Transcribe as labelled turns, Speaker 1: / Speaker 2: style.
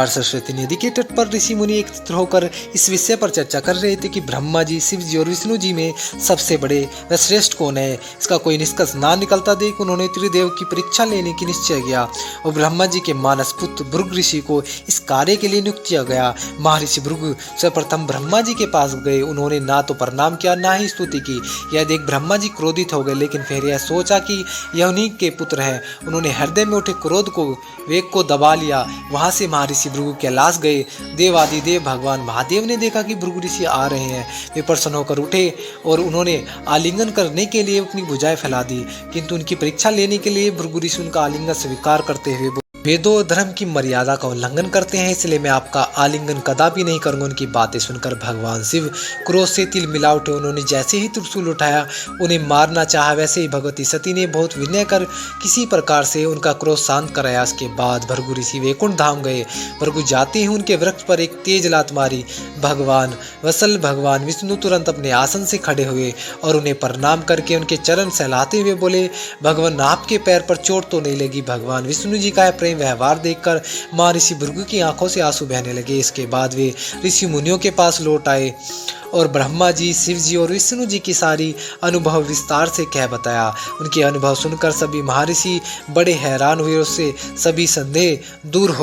Speaker 1: और सरस्वती नदी के तट पर ऋषि मुनि एकत्र होकर इस विषय पर चर्चा कर रहे थे कि ब्रह्मा जी, शिव जी और विष्णु जी में सबसे बड़े व श्रेष्ठ कौन है। इसका कोई निष्कर्ष ना निकलता देख उन्होंने त्रिदेव की परीक्षा लेने की निश्चय किया और ब्रह्मा जी के मानस पुत्र भृगु ऋषि को इस कार्य के लिए नियुक्त किया गया। महर्षि भृगु सर्वप्रथम ब्रह्मा जी के पास गए। उन्होंने ना तो प्रणाम किया ना ही स्तुति की। यह देख ब्रह्मा जी क्रोधित हो गए, लेकिन फिर यह सोचा कि यह उन्हीं के पुत्र हैं। उन्होंने हृदय में उठे क्रोध को, वेग को दबा लिया। वहां से महर्षि भृगु कैलाश गए। देवादिदेव भगवान महादेव ने देखा कि भृगु ऋषि आ रहे हैं। वे प्रसन्न होकर उठे और उन्होंने आलिंगन करने के लिए अपनी भुजाएं फैला दी, किंतु उनकी परीक्षा लेने के लिए भृगु ऋषि उनका आलिंगन स्वीकार करते हुए वेदों और धर्म की मर्यादा का उल्लंघन करते हैं, इसलिए मैं आपका आलिंगन कदापि नहीं करूंगा। उनकी बातें सुनकर भगवान शिव क्रोध से तिल मिला उठे। उन्होंने जैसे ही त्रिशूल उठाया उन्हें मारना चाहा, वैसे ही भगवती सती ने बहुत विनय कर किसी प्रकार से उनका क्रोध शांत कराया। इसके बाद भृगु ऋषि वैकुंठ धाम गए। भृगु जाते ही उनके वृक्ष पर एक तेज लात मारी। भगवान विष्णु तुरंत अपने आसन से खड़े हुए और उन्हें प्रणाम करके उनके चरण सहलाते हुए बोले, भगवान आपके पैर पर चोट तो नहीं लगी। भगवान विष्णु जी का प्रेम व्यवहार देखकर महर्षि भृगु की आंखों से आंसू बहने लगे। इसके बाद वे ऋषि मुनियों के पास लौट आए और ब्रह्मा जी, शिव जी और विष्णु जी की सारी अनुभव विस्तार से कह बताया। उनके अनुभव सुनकर सभी महर्षि बड़े हैरान हुए। उससे सभी संदेह दूर हो